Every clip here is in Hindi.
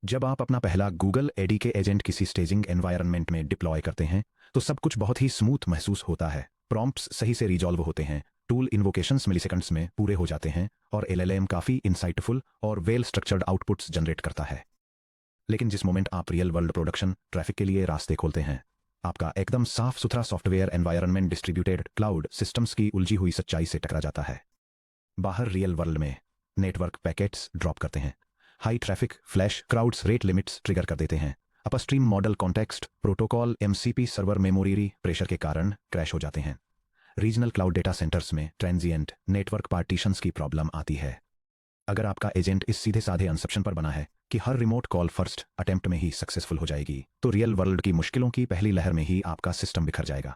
जब आप अपना पहला गूगल एडीके एजेंट किसी स्टेजिंग एनवायरनमेंट में डिप्लॉय करते हैं तो सब कुछ बहुत ही स्मूथ महसूस होता है। प्रॉम्प्ट्स सही से रिजॉल्व होते हैं, टूल इन्वोकेशंस मिलीसेकंड्स में पूरे हो जाते हैं और एलएलएम काफ़ी इंसाइटफुल और वेल स्ट्रक्चर्ड आउटपुट्स जनरेट करता है। लेकिन जिस मोमेंट आप रियल वर्ल्ड प्रोडक्शन ट्रैफिक के लिए रास्ते खोलते हैं, आपका एकदम साफ सुथरा software environment distributed cloud systems की उलझी हुई सच्चाई से टकरा जाता है। बाहर रियल वर्ल्ड में नेटवर्क पैकेट्स ड्रॉप करते हैं, high traffic flash crowds rate limits trigger कर देते हैं, upstream model context protocol MCP server memory pressure के कारण क्रैश हो जाते हैं। रीजनल क्लाउड डेटा सेंटर्स में ट्रांजिएंट नेटवर्क पार्टीशंस की प्रॉब्लम आती है। अगर आपका एजेंट इस सीधे साधे अंसेप्शन पर बना है कि हर रिमोट कॉल फर्स्ट अटेम्प्ट में ही सक्सेसफुल हो जाएगी, तो रियल वर्ल्ड की मुश्किलों की पहली लहर में ही आपका सिस्टम बिखर जाएगा।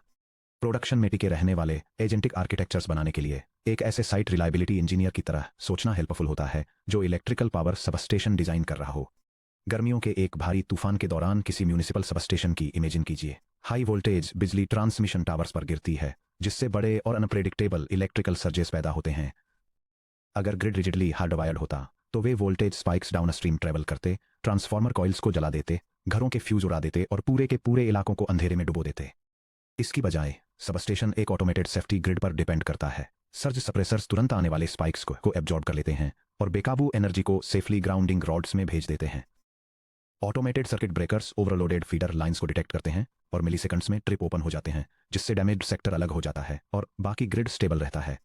प्रोडक्शन में टिके रहने वाले एजेंटिक आर्किटेक्चर्स बनाने के लिए एक ऐसे साइट रिलायबिलिटी इंजीनियर की तरह सोचना हेल्पफुल होता है जो इलेक्ट्रिकल पावर सबस्टेशन डिजाइन कर रहा हो। गर्मियों के एक भारी तूफान के दौरान किसी म्यूनिसिपल सबस्टेशन की इमेजिन कीजिए। हाई वोल्टेज बिजली ट्रांसमिशन टावर्स पर गिरती है, जिससे बड़े और अनप्रेडिक्टेबल इलेक्ट्रिकल सर्जेस पैदा होते हैं। अगर ग्रिड रिजिडली हार्डवायर्ड होता तो वे voltage spikes downstream travel करते, ट्रांसफार्मर कॉइल्स को जला देते, घरों के फ्यूज उड़ा देते और पूरे के पूरे इलाकों को अंधेरे में डुबो देते। इसकी बजाय सबस्टेशन एक ऑटोमेटेड सेफ्टी ग्रिड पर डिपेंड करता है। सर्ज सप्रेसर्स तुरंत आने वाले स्पाइक्स को एब्जॉर्ब कर लेते हैं और बेकाबू एनर्जी को सेफली ग्राउंडिंग रॉड्स में भेज देते हैं। Automated circuit breakers overloaded feeder lines को डिटेक्ट करते हैं और मिलीसेकंड्स में ट्रिप ओपन हो जाते हैं, जिससे डैमेज्ड सेक्टर अलग हो जाता है और बाकी ग्रिड स्टेबल रहता है।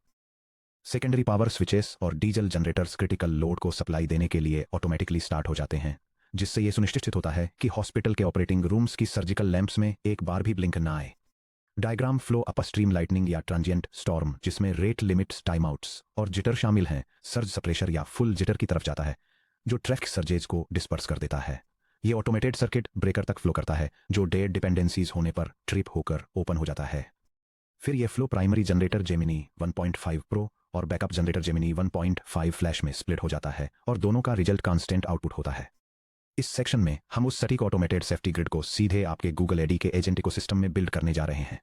सेकेंडरी पावर स्विचेस और डीजल जनरेटर्स क्रिटिकल लोड को सप्लाई देने के लिए ऑटोमेटिकली स्टार्ट हो जाते हैं, जिससे यह सुनिश्चित होता है कि हॉस्पिटल के ऑपरेटिंग रूम्स की सर्जिकल लैंप्स में एक बार भी ब्लिंक ना आए। डायग्राम फ्लो अपस्ट्रीम लाइटनिंग या ट्रांजिएंट स्टॉर्म, जिसमें रेट लिमिट्स टाइम आउट्स और जिटर शामिल हैं, सर्ज सप्रेशर या फुल जिटर की तरफ जाता है, जो ट्रैफिक सर्जेज को डिस्पर्स कर देता है। ये ऑटोमेटेड सर्किट ब्रेकर तक फ्लो करता है, जो डेड डिपेंडेंसीज होने पर ट्रिप होकर ओपन हो जाता है। फिर यह flow primary generator Gemini 1.5 pro और बैकअप जनरेटर जेमिनी 1.5 फ्लैश में स्प्लिट हो जाता है और दोनों का रिजल्ट कांस्टेंट आउटपुट होता है। इस सेक्शन में हम उस सटीक ऑटोमेटेड सेफ्टी ग्रिड को सीधे आपके गूगल एडी के एजेंट इकोसिस्टम में बिल्ड करने जा रहे हैं।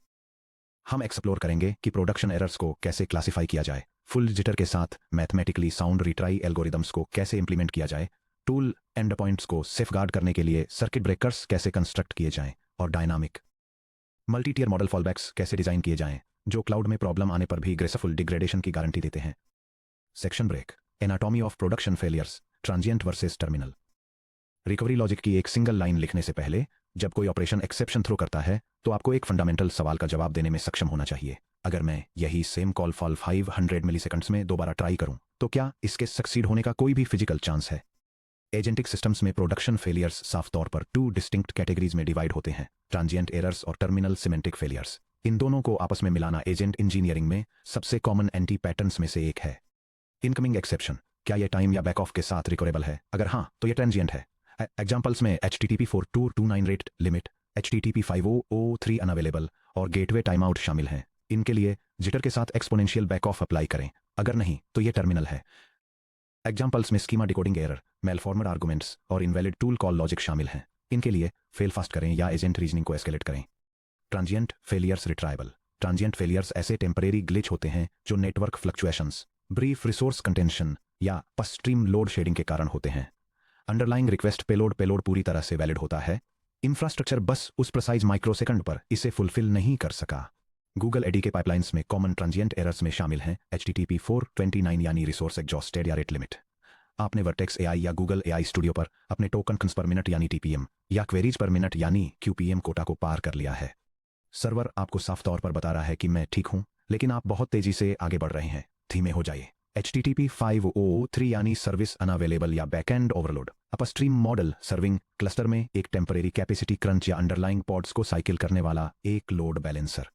हम एक्सप्लोर करेंगे कि प्रोडक्शन एरर्स को कैसे क्लासिफाई किया जाए, फुल जिटर के साथ मैथमेटिकली साउंड रिट्राई एल्गोरिदम्स को कैसे इंप्लीमेंट किया जाए, टूल एंड पॉइंट्स को सेफगार्ड करने के लिए सर्किट ब्रेकर्स कैसे कंस्ट्रक्ट किए जाएं और डायनामिक मल्टी टियर मॉडल फॉलबैक्स कैसे डिजाइन किए जाएं जो क्लाउड में प्रॉब्लम आने पर भी ग्रेसफुल डिग्रेडेशन की गारंटी देते हैं। Section break, anatomy of production failures, transient versus terminal. Recovery logic की एक सिंगल लाइन लिखने से पहले जब कोई ऑपरेशन एक्सेप्शन थ्रो करता है तो आपको एक फंडामेंटल सवाल का जवाब देने में सक्षम होना चाहिए। अगर मैं यही सेम कॉल फॉल 500 मिलीसेकंड्स में दोबारा ट्राई करूं तो क्या इसके सक्सीड होने का कोई भी फिजिकल चांस है? एजेंटिक सिस्टम्स में प्रोडक्शन फेलियर्स साफ तौर पर 2 डिस्टिंक्ट कैटेगरीज में डिवाइड होते हैं, ट्रांजिएंट एरर्स और टर्मिनल सिमेंटिक फेलियर्स। इन दोनों को आपस में मिलाना एजेंट इंजीनियरिंग में सबसे कॉमन एंटी पैटर्न्स में से एक है। इनकमिंग एक्सेप्शन, क्या यह टाइम या बैक ऑफ के साथ रिकवरेबल है? अगर हाँ तो यह ट्रांजिएंट है। एग्जाम्पल्स में HTTP 4229 rate limit, HTTP 5003 unavailable और गेटवे टाइम आउट शामिल हैं। इनके लिए जिटर के साथ एक्सपोनेंशियल बैक ऑफ अप्लाई करें, अगर नहीं तो यह टर्मिनल है। एग्जाम्पल्स में स्कीमा डिकोडिंग एरर, मेलफॉर्मर आर्गुमेंट्स और इनवैलिड टूल कॉल लॉजिक शामिल हैं। इनके लिए फेल फास्ट करें या एजेंट रीजनिंग को एस्केलेट करें। ट्रांजिएंट फेलियर्स रिट्राइबल, ट्रांजिएंट फेलियर्स ऐसे टेम्परेरी ग्लिच होते हैं जो network fluctuations, brief resource contention या अपस्ट्रीम लोड शेडिंग के कारण होते हैं। अंडरलाइंग रिक्वेस्ट पेलोड पूरी तरह से वैलिड होता है, इंफ्रास्ट्रक्चर बस उस प्रिसाइज माइक्रोसेकंड पर इसे फुलफिल नहीं कर सका। गूगल एडी के पाइपलाइंस में कॉमन ट्रांजिएंट एरर्स में शामिल हैं HTTP 429 यानी रिसोर्स एग्जॉस्टेड या रेट लिमिट। आपने वर्टेक्स AI या गूगल AI स्टूडियो पर अपने टोकन पर मिनट यानी TPM या क्वेरीज पर मिनट यानी QPM कोटा को पार कर लिया है। सर्वर आपको साफ तौर पर बता रहा है कि मैं ठीक हूं, लेकिन आप बहुत तेजी से आगे बढ़ रहे हैं, धीमे हो जाइए। HTTP 503 यानी सर्विस अनअवेलेबल या backend overload. Upstream model serving cluster में एक टेम्परेरी कैपेसिटी क्रंच या अंडरलाइंग पॉड्स को साइकिल करने वाला एक लोड बैलेंसर।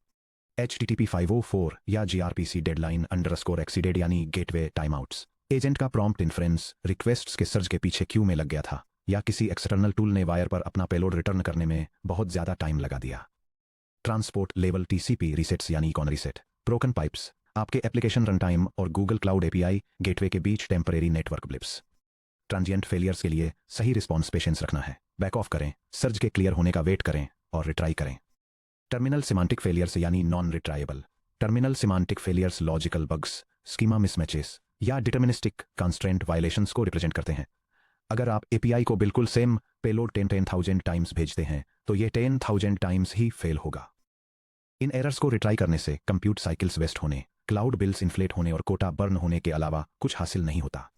HTTP 504 या gRPC डेडलाइन अंडरस्कोर एक्सीडेड यानी गेटवे टाइमआउट्स। एजेंट का प्रॉम्प्ट इन्फ्रेंस रिक्वेस्ट्स के सर्ज के पीछे क्यू में लग गया था, या किसी एक्सटर्नल टूल ने वायर पर अपना पेलोड रिटर्न करने में बहुत ज्यादा टाइम लगा दिया। ट्रांसपोर्ट लेवल TCP रीसेट्स यानी इकॉन रीसेट। ब्रोकन पाइप्स, आपके एप्लीकेशन रन टाइम और गूगल क्लाउड API गेटवे के बीच temporary network blips. Transient failures के लिए सही रिस्पॉन्स पेशेंस रखना है, बैक ऑफ करें, सर्ज के क्लियर होने का वेट करें और रिट्राई करें। टर्मिनल सिमांटिक फेलियर्स यानी non retriable. Terminal semantic failures logical bugs, schema mismatches या डिटर्मिनिस्टिक कंस्ट्रेंट वायलेशंस को रिप्रेजेंट करते हैं। अगर आप एपीआई को बिल्कुल सेम पेलोड 10,000 टाइम्स भेजते हैं तो ये 10,000 टाइम्स ही फेल होगा। इन एरर्स को रिट्राई करने से कंप्यूट साइकिल्स वेस्ट होने, क्लाउड बिल्स इन्फ्लेट होने और कोटा बर्न होने के अलावा कुछ हासिल नहीं होता।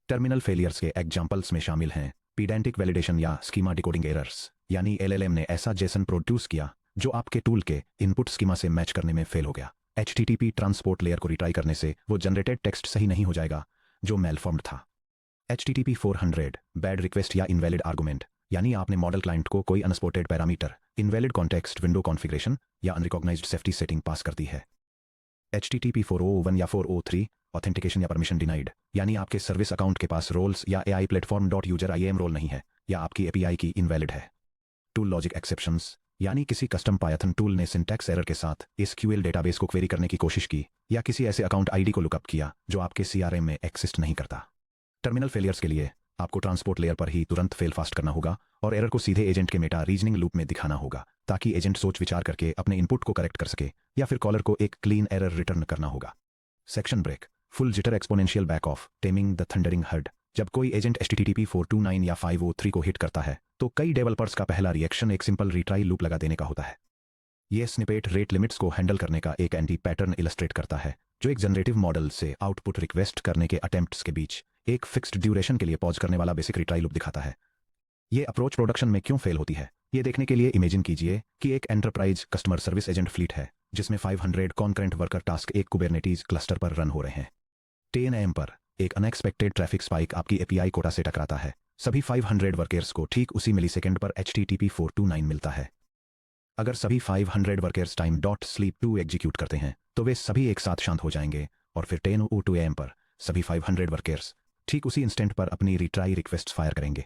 टर्मिनल फेलियर्स के एग्जाम्पल्स में शामिल हैं पीडेंटिक वैलिडेशन या स्कीमा डिकोडिंग एरर्स, यानी एलएलएम ने ऐसा जेसन प्रोड्यूस किया जो आपके टूल के इनपुट स्कीमा से मैच करने में फेल हो गया। HTTP ट्रांसपोर्ट लेयर को रिट्राई करने से वो जनरेटेड टेक्स्ट सही नहीं हो जाएगा जो मेलफॉर्म्ड था। HTTP 400 बैड रिक्वेस्ट या इनवैलिड आर्गुमेंट, यानी आपने मॉडल क्लाइंट को कोई unsupported parameter, invalid context window configuration या अनरिकॉग्नाइज्ड सेफ्टी सेटिंग पास कर दी है। HTTP 401 या 403 ऑथेंटिकेशन या परमिशन डिनाइड, यानी आपके सर्विस अकाउंट के पास रोल्स या AI platform dot user IAM role नहीं है या आपकी API की इनवैलिड है। टूल लॉजिक एक्सेप्शंस, यानी किसी कस्टम पायथन टूल ने सिंटैक्स एरर के साथ SQL डेटाबेस को क्वेरी करने की कोशिश की या किसी ऐसे अकाउंट ID को लुकअप किया जो आपके CRM में एक्सिस्ट नहीं करता। टर्मिनल फेलियर्स के लिए आपको ट्रांसपोर्ट लेयर पर ही तुरंत फेल फास्ट करना होगा और एरर को सीधे एजेंट के मेटा रीजनिंग लूप में दिखाना होगा ताकि एजेंट सोच विचार करके अपने इनपुट को करेक्ट कर सके, या फिर कॉलर को एक क्लीन एरर रिटर्न करना होगा। Section break, full jitter exponential back off, taming the thundering herd. जब कोई एजेंट HTTP 429 या 503 को हिट करता है तो कई डेवलपर्स का पहला रिएक्शन एक सिंपल रिट्राई लूप लगा देने का होता है। यह स्निपेट रेट लिमिट्स को हैंडल करने का एक एंटी पैटर्न इलस्ट्रेट करता है जो एक जनरेटिव मॉडल से आउटपुट रिक्वेस्ट करने के अटेम्प्ट्स के बीच एक फिक्स्ड ड्यूरेशन के लिए पॉज करने वाला बेसिक रिट्राई लूप दिखाता है। यह अप्रोच प्रोडक्शन में क्यों फेल होती है ये देखने के लिए इमेजिन कीजिए कि एक enterprise customer service agent fleet है जिसमें 500 कॉन्करेंट वर्कर टास्क एक कुबरनेटीज क्लस्टर पर रन हो रहे हैं। 10 AM पर एक अनएक्सपेक्टेड ट्रैफिक स्पाइक आपकी API कोटा से टकराता है। सभी 500 वर्कर्स को ठीक उसी मिलीसेकंड पर HTTP 429 मिलता है। अगर सभी 500 workers time dot sleep 2 execute करते हैं तो वे सभी एक साथ शांत हो जाएंगे और फिर 10:02 AM पर सभी 500 वर्कर्स ठीक उसी इंस्टेंट पर अपनी रिट्राई रिक्वेस्ट फायर करेंगे।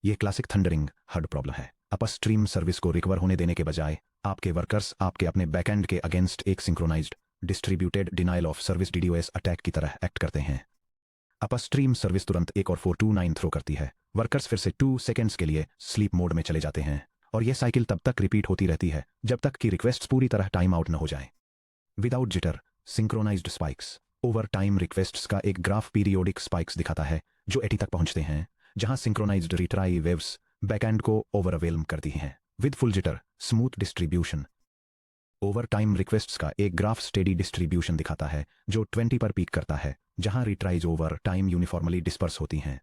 यह क्लासिक थंडरिंग हर्ड प्रॉब्लम है। अपस्ट्रीम सर्विस को रिकवर होने देने के बजाय आपके वर्कर्स आपके अपने बैकएंड के अगेंस्ट एक synchronized distributed denial of service DDoS attack की तरह एक्ट करते हैं। अपस्ट्रीम सर्विस तुरंत एक और 429 थ्रो करती है, वर्कर्स फिर से 2 सेकेंड्स के लिए स्लीप मोड में चले जाते हैं और यह साइकिल तब तक रिपीट होती रहती है जब तक कि रिक्वेस्ट्स पूरी तरह टाइम आउट न हो जाएं। Without jitter synchronized spikes over time requests का एक ग्राफ पीरियोडिक स्पाइक्स दिखाता है जो 80 तक पहुंचते हैं, जहां सिंक्रोनाइज्ड रिट्राई वेव्स बैकएंड को ओवरवेल्म करती हैं। With full jitter smooth distribution over time requests का एक ग्राफ स्टेडी डिस्ट्रीब्यूशन दिखाता है जो 20 पर पीक करता है, जहां retries over time uniformly disperse होती हैं।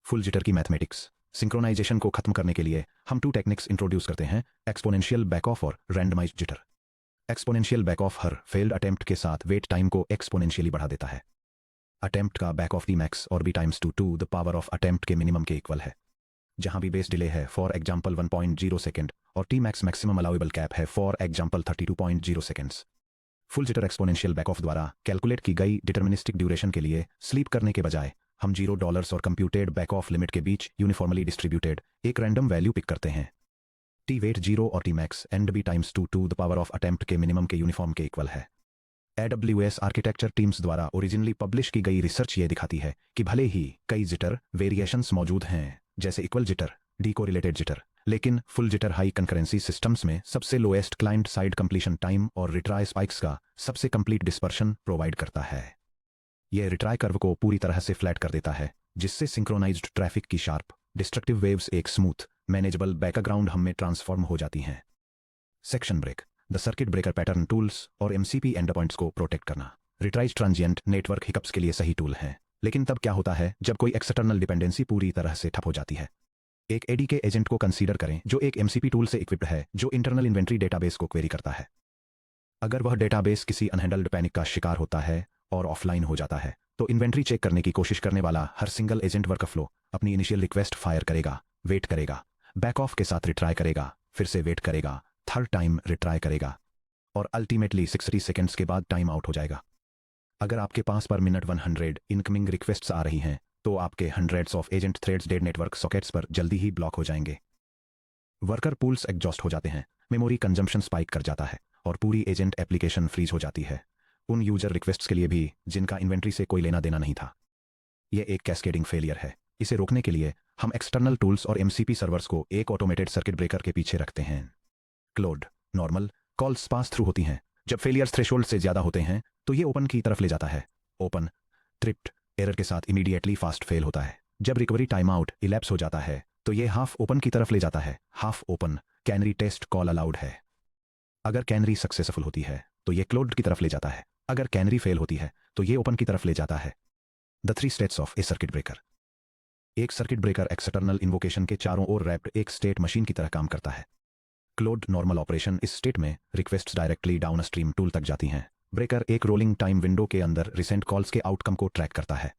फुल जिटर की मैथमेटिक्स, सिंक्रोनाइजेशन को खत्म करने के लिए हम 2 टेक्निक्स इंट्रोड्यूस करते हैं, एक्सपोनेंशियल बैक ऑफ और randomized jitter. Exponential back off हर फेल्ड अटेम्प्ट के साथ वेट टाइम को एक्सपोनेंशियली बढ़ा देता है। अटेम्प्ट का बैक ऑफ Tmax और B times 2 the power of attempt के मिनिमम के इक्वल है, जहां भी बेस डिले है फॉर एग्जाम्पल 1.0 सेकेंड और Tmax मैक्सिमम अलाउएबल कैप है for example 32.0 seconds. Full jitter exponential back of द्वारा कैलकुलेट की गई डिटर्मिनिस्टिक ड्यूरेशन के लिए स्लीप करने के बजाय हम $0 और कंप्यूटेड बैक ऑफ लिमिट के बीच यूनिफॉर्मली डिस्ट्रीब्यूटेड एक रैंडम वैल्यू पिक करते हैं। T वेट 0 और Tmax and B times 2 the power of attempt के मिनिमम के यूनिफॉर्म के इक्वल है। AWS आर्किटेक्चर टीम्स द्वारा ओरिजिनली पब्लिश की गई रिसर्च ये दिखाती है कि भले ही कई जिटर वेरिएशंस मौजूद हैं जैसे इक्वल जिटर, डीकोरिलेटेड जिटर, लेकिन full jitter high concurrency systems में सबसे lowest client side completion time और रिट्राई स्पाइक्स का सबसे कंप्लीट डिस्पर्शन प्रोवाइड करता है। यह रिट्राई कर्व को पूरी तरह से फ्लैट कर देता है, जिससे सिंक्रोनाइज्ड ट्रैफिक की शार्प डिस्ट्रक्टिव वेव्स एक स्मूथ मैनेजेबल बैकग्राउंड हम में ट्रांसफॉर्म हो जाती हैं। Section break, the circuit breaker pattern tools और MCP एंडपॉइंट्स को प्रोटेक्ट करना रिट्राइज ट्रांजिएंट नेटवर्क हिकअप्स के लिए सही टूल हैं, लेकिन तब क्या होता है जब कोई एक्सटर्नल डिपेंडेंसी पूरी तरह से ठप हो जाती है। एक ADK एजेंट को कंसीडर करें जो एक MCP टूल से इक्विप्ड है जो इंटरनल इन्वेंट्री डेटाबेस को क्वेरी करता है। अगर वह डेटाबेस किसी अनहैंडल्ड पैनिक का शिकार होता है और ऑफलाइन हो जाता है तो इन्वेंट्री चेक करने की कोशिश करने वाला हर सिंगल एजेंट वर्कफ्लो अपनी इनिशियल रिक्वेस्ट फायर करेगा, वेट करेगा, बैक ऑफ के साथ रिट्राई करेगा, फिर से वेट करेगा, थर्ड टाइम रिट्राई करेगा और अल्टीमेटली 60 सेकेंड्स के बाद टाइम आउट हो जाएगा। अगर आपके पास पर मिनट 100 इनकमिंग रिक्वेस्ट्स आ रही हैं तो आपके hundreds of agent threads dead network sockets पर जल्दी ही ब्लॉक हो जाएंगे। वर्कर पूल्स एग्जॉस्ट हो जाते हैं, मेमोरी कंजम्पशन स्पाइक कर जाता है और पूरी एजेंट एप्लीकेशन फ्रीज हो जाती है, उन यूजर रिक्वेस्ट्स के लिए भी जिनका इन्वेंट्री से कोई लेना देना नहीं था। यह एक कैस्केडिंग फेलियर है। इसे रोकने के लिए हम एक्सटर्नल टूल्स और MCP सर्वर्स को एक ऑटोमेटेड सर्किट ब्रेकर के पीछे रखते हैं। क्लोड नॉर्मल कॉल्स पास थ्रू होती हैं। जब फेलियर्स थ्रेशोल्ड से ज्यादा होते हैं तो ये ओपन की तरफ ले जाता है। ओपन ट्रिप्ड एरर के साथ इमीडिएटली फास्ट फेल होता है। जब रिकवरी टाइम आउट इलैप्स हो जाता है तो ये हाफ ओपन की तरफ ले जाता है। Half open canary test call allowed है। अगर कैनरी सक्सेसफुल होती है तो ये क्लोज्ड की तरफ ले जाता है। अगर कैनरी फेल होती है तो ये ओपन की तरफ ले जाता है। The 3 states of A circuit breaker. एक सर्किट ब्रेकर एक्सटर्नल इन्वोकेशन के चारों ओर रैप्ड एक स्टेट मशीन की तरह काम करता है। क्लोज्ड नॉर्मल ऑपरेशन, इस स्टेट में रिक्वेस्ट्स डायरेक्टली डाउनस्ट्रीम टूल तक जाती हैं। ब्रेकर एक रोलिंग टाइम विंडो के अंदर रिसेंट कॉल्स के आउटकम को ट्रैक करता है।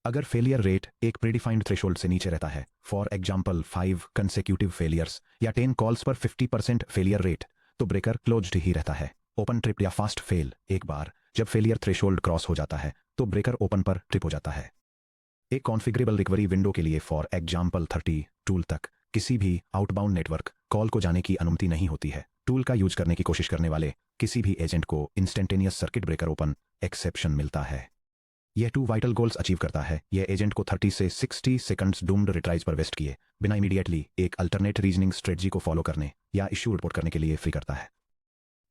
अगर फेलियर रेट एक प्रीडिफाइंड थ्रेशोल्ड से नीचे रहता है, फॉर एग्जाम्पल 5 कंसेक्यूटिव फेलियर्स या 10 कॉल्स पर 50% फेलियर रेट, तो ब्रेकर क्लोज्ड ही रहता है। ओपन ट्रिप या फास्ट फेल, एक बार जब फेलियर थ्रेशोल्ड क्रॉस हो जाता है तो ब्रेकर ओपन पर ट्रिप हो जाता है। एक कॉन्फ़िगरेबल रिकवरी विंडो के लिए फॉर एग्जाम्पल 30 टूल तक किसी भी आउटबाउंड नेटवर्क कॉल को जाने की अनुमति नहीं होती है। टूल का यूज करने की कोशिश करने वाले किसी भी एजेंट को instantaneous circuit breaker open exception मिलता है। यह 2 वाइटल गोल्स अचीव करता है। यह एजेंट को 30 से 60 सेकंड्स डूम्ड रिट्राइज पर वेस्ट किए बिना इमीडिएटली एक अल्टरनेट रीजनिंग स्ट्रेटजी को फॉलो करने या इश्यू रिपोर्ट करने के लिए फ्री करता है।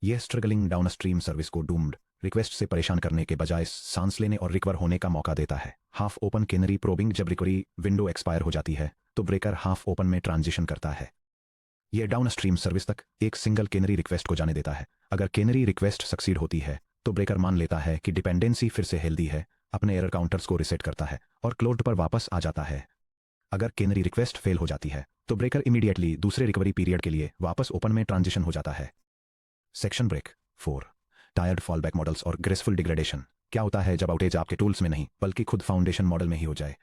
यह स्ट्रगलिंग डाउनस्ट्रीम सर्विस को डूम्ड रिक्वेस्ट से परेशान करने के बजाय सांस लेने और रिकवर होने का मौका देता है। हाफ ओपन कैनरी प्रोबिंग, जब रिकवरी विंडो एक्सपायर हो जाती है तो ब्रेकर हाफ ओपन में ट्रांजिशन करता है। यह डाउनस्ट्रीम सर्विस तक एक सिंगल कैनरी रिक्वेस्ट को जाने देता है। अगर कैनरी रिक्वेस्ट सक्सीड होती है तो ब्रेकर मान लेता है कि डिपेंडेंसी फिर से हेल्दी है, अपने एरर काउंटर्स को रिसेट करता है और क्लोज्ड पर वापस आ जाता है। अगर कैनरी रिक्वेस्ट फेल हो जाती है तो ब्रेकर इमीडिएटली दूसरे रिकवरी पीरियड के लिए वापस ओपन में ट्रांजिशन हो जाता है। Section break 4, tiered fallback models और ग्रेसफुल डिग्रेडेशन। क्या होता है जब आउटेज आपके टूल्स में नहीं बल्कि खुद फाउंडेशन मॉडल में ही हो जाए?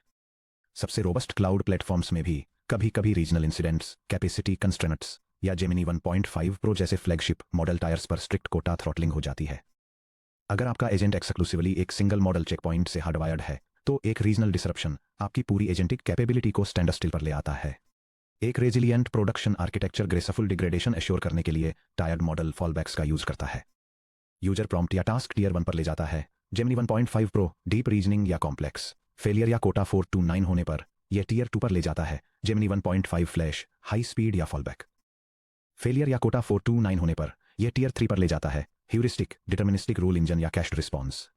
सबसे रोबस्ट क्लाउड प्लेटफॉर्म्स में भी कभी कभी रीजनल इंसिडेंट्स, कैपेसिटी कंस्ट्रेंट्स या जेमिनी 1.5 प्रो जैसे फ्लैगशिप मॉडल टायर्स पर स्ट्रिक्ट कोटा थ्रॉटलिंग हो जाती है। अगर आपका एजेंट एक्सक्लूसिवली एक सिंगल मॉडल चेकपॉइंट से हार्डवायर्ड है तो एक रीजनल डिसरप्शन आपकी पूरी एजेंटिक कैपेबिलिटी को स्टैंड स्टिल पर ले आता है। एक resilient production architecture graceful degradation assure करने के लिए टायर्ड मॉडल फॉलबैक्स का यूज करता है। यूजर प्रॉम्प्ट या टास्क टियर 1 पर ले जाता है। जेमिनी 1.5 प्रो डीप रीजनिंग या कॉम्प्लेक्स फेलियर या कोटा 429 होने पर यह टियर 2 पर ले जाता है। जेमिनी 1.5 फ्लैश हाई स्पीड या फॉलबैक फेलियर या कोटा 429 होने पर यह टियर 3 पर ले जाता है। ह्यूरिस्टिक, डिटर्मिनिस्टिक रूल इंजन या cached response.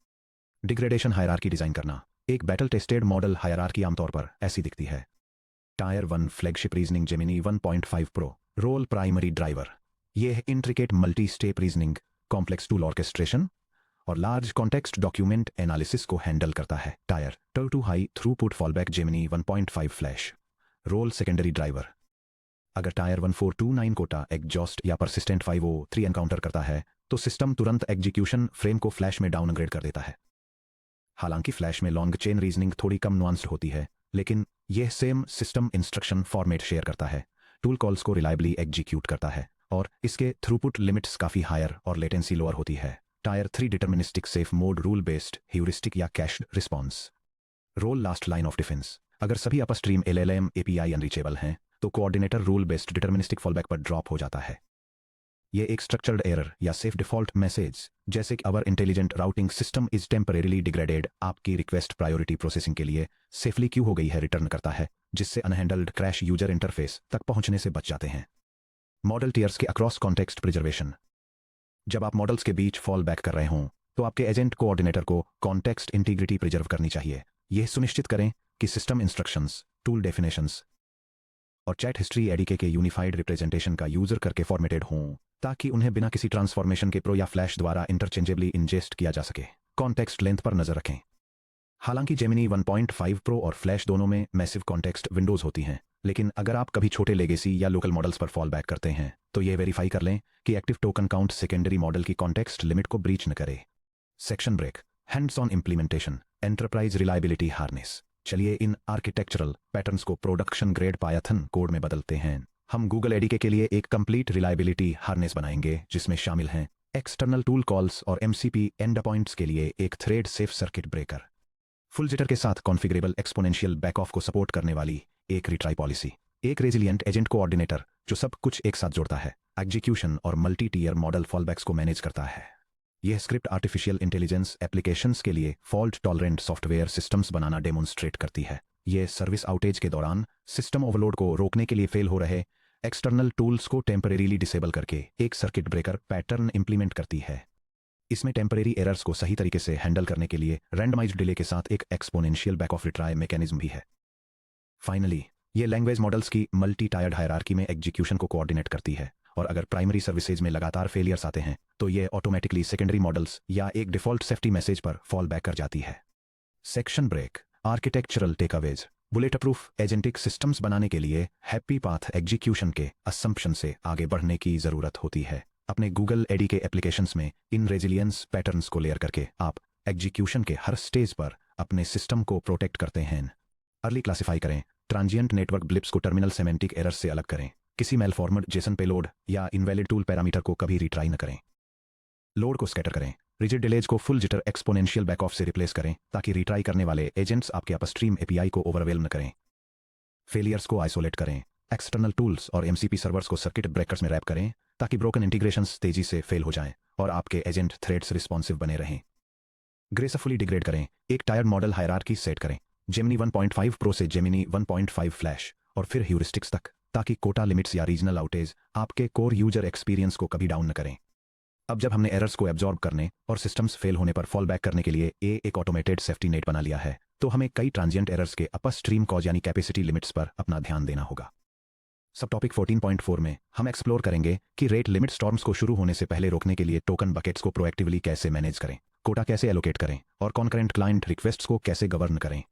Degradation hierarchy design करना। एक बैटल टेस्टेड मॉडल हायरार्की आमतौर पर ऐसी दिखती है। Tier 1 flagship reasoning Gemini 1.5 pro role primary driver. यह intricate multi step reasoning, complex tool orchestration और लार्ज कॉन्टेक्स्ट डॉक्यूमेंट एनालिसिस को हैंडल करता है। Tier 2 high throughput fallback Gemini 1.5 flash role secondary driver. अगर टायर 1429 कोटा एग्जॉस्ट या परसिस्टेंट 503 एनकाउंटर करता है तो सिस्टम तुरंत एग्जीक्यूशन फ्रेम को फ्लैश में डाउनग्रेड कर देता है। हालांकि फ्लैश में लॉन्ग चेन रीजनिंग थोड़ी कम नुआंस्ड होती है, लेकिन यह same system instruction format share करता है, टूल कॉल्स को रिलायबली एग्जीक्यूट करता है और इसके थ्रूपुट लिमिट्स काफी हायर और लेटेंसी लोअर होती है। Tier 3 deterministic safe mode rule based heuristic या cached response. Role last line of defence. अगर सभी अपस्ट्रीम LLM API अनरीचेबल हैं तो coordinator rule based deterministic fallback पर ड्रॉप हो जाता है। यह एक स्ट्रक्चर्ड एरर या सेफ डिफॉल्ट मैसेज जैसे कि our intelligent routing system is temporarily degraded आपकी रिक्वेस्ट प्रायोरिटी प्रोसेसिंग के लिए सेफली क्यू हो गई है रिटर्न करता है, जिससे अनहैंडल्ड क्रैश यूजर इंटरफेस तक पहुंचने से बच जाते हैं। मॉडल टीयर्स के अक्रॉस कॉन्टेक्स्ट प्रिजर्वेशन। जब आप मॉडल्स के बीच फॉल बैक कर रहे हों तो आपके एजेंट कोऑर्डिनेटर को कॉन्टेक्स्ट इंटीग्रिटी प्रिजर्व करनी चाहिए। यह सुनिश्चित करें कि सिस्टम इंस्ट्रक्शंस, टूल डेफिनेशंस और चैट हिस्ट्री एडीके के यूनिफाइड रिप्रेजेंटेशन का यूजर करके फॉर्मेटेड हों ताकि उन्हें बिना किसी ट्रांसफॉर्मेशन के प्रो या फ्लैश द्वारा इंटरचेंजेबली इंजेस्ट किया जा सके। कॉन्टेक्स्ट लेंथ पर नजर रखें। हालांकि जेमिनी 1.5 प्रो और फ्लैश दोनों में मैसिव कॉन्टेक्स्ट विंडोज होती हैं, लेकिन अगर आप कभी छोटे लेगेसी या लोकल मॉडल्स पर फॉल बैक करते हैं तो यह वेरीफाई कर लें कि active token count secondary model की कॉन्टेक्स्ट लिमिट को ब्रीच न करे। Section break, hands on implementation, enterprise reliability harness. चलिए इन आर्किटेक्चरल पैटर्न्स को प्रोडक्शन ग्रेड पायथन कोड में बदलते हैं। हम गूगल एडीके के लिए एक कंप्लीट रिलायबिलिटी हार्नेस बनाएंगे जिसमें शामिल हैं एक्सटर्नल टूल कॉल्स और MCP एंड पॉइंट्स के लिए एक thread safe circuit breaker, full jitter के साथ कॉन्फ़िगरेबल एक्सपोनेंशियल बैक ऑफ को सपोर्ट करने वाली एक रिट्राई पॉलिसी, एक रेजिलिएंट एजेंट कोऑर्डिनेटर जो सब कुछ एक साथ जोड़ता है, एग्जीक्यूशन और मल्टी टीयर मॉडल फॉलबैक्स को मैनेज करता है। यह स्क्रिप्ट आर्टिफिशियल इंटेलिजेंस एप्लीकेशंस के लिए फॉल्ट टॉलरेंट सॉफ्टवेयर सिस्टम्स बनाना डेमोन्स्ट्रेट करती है। यह सर्विस आउटेज के दौरान सिस्टम ओवरलोड को रोकने के लिए फेल हो रहे एक्सटर्नल टूल्स को टेम्परेरीली डिसेबल करके एक सर्किट ब्रेकर पैटर्न इंप्लीमेंट करती है। इसमें टेम्परेरी एरर्स को सही तरीके से हैंडल करने के लिए रैंडमाइज्ड डिले के साथ एक exponential back of retry mechanism भी है। फाइनली ये लैंग्वेज मॉडल्स की मल्टी टायर्ड हायरार्की में एग्जीक्यूशन को कोऑर्डिनेट करती है, और अगर प्राइमरी सर्विसेज में लगातार फेलियर्स आते हैं तो ये ऑटोमेटिकली सेकेंडरी मॉडल्स या एक डिफॉल्ट सेफ्टी मैसेज पर फॉल बैक कर जाती है। Section break, architectural takeaways. Bulletproof agentic systems बनाने के लिए हैप्पी पाथ एग्जीक्यूशन के असम्पशन से आगे बढ़ने की जरूरत होती है। अपने गूगल एडी के एप्लीकेशंस में इन रेजिलियंस पैटर्न्स को लेयर करके आप एग्जीक्यूशन के हर स्टेज पर अपने सिस्टम को प्रोटेक्ट करते हैं। अर्ली क्लासिफाई करें, ट्रांजिएंट नेटवर्क ब्लिप्स को टर्मिनल सेमेंटिक एरर्स से अलग करें, किसी मेलफॉर्मेड जेसन पेलोड या इनवैलिड टूल पैरामीटर को कभी रिट्राई न करें। लोड को स्कैटर करें, रिजिड डिलेज को full jitter exponential back of से रिप्लेस करें ताकि रिट्राई करने वाले एजेंट्स आपके अपस्ट्रीम एपीआई को ओवरवेल्म न करें। फेलियर्स को आइसोलेट करें, एक्सटर्नल टूल्स और एमसीपी सर्वर्स को सर्किट ब्रेकर्स में रैप करें ताकि ब्रोकन इंटीग्रेशंस तेजी से फेल हो जाएं और आपके एजेंट थ्रेड्स रिस्पॉन्सिव बने रहें। ग्रेसफुली डिग्रेड करें, एक टायर्ड मॉडल हायरार्की सेट करें, जेमिनी 1.5 प्रो से जेमिनी 1.5 फ्लैश और फिर ह्यूरिस्टिक्स तक, ताकि कोटा लिमिट्स या रीजनल आउटेज आपके कोर यूजर एक्सपीरियंस को कभी डाउन न करें। अब जब हमने एरर्स को एब्जॉर्ब करने और सिस्टम्स फेल होने पर फॉल बैक करने के लिए एक ऑटोमेटेड सेफ्टी नेट बना लिया है, तो हमें कई ट्रांजिएंट एरर्स के अपर स्ट्रीम कॉज यानी कैपेसिटी लिमिट्स पर अपना ध्यान देना होगा। सब टॉपिक 14.4 में हम एक्सप्लोर करेंगे कि रेट लिमिट स्टॉर्म्स को शुरू होने से पहले रोकने के लिए टोकन बकेट्स को प्रोएक्टिवली कैसे मैनेज करें, कोटा कैसे एलोकेट करें और कॉन्करेंट क्लाइंट रिक्वेस्ट्स को कैसे गवर्न करें।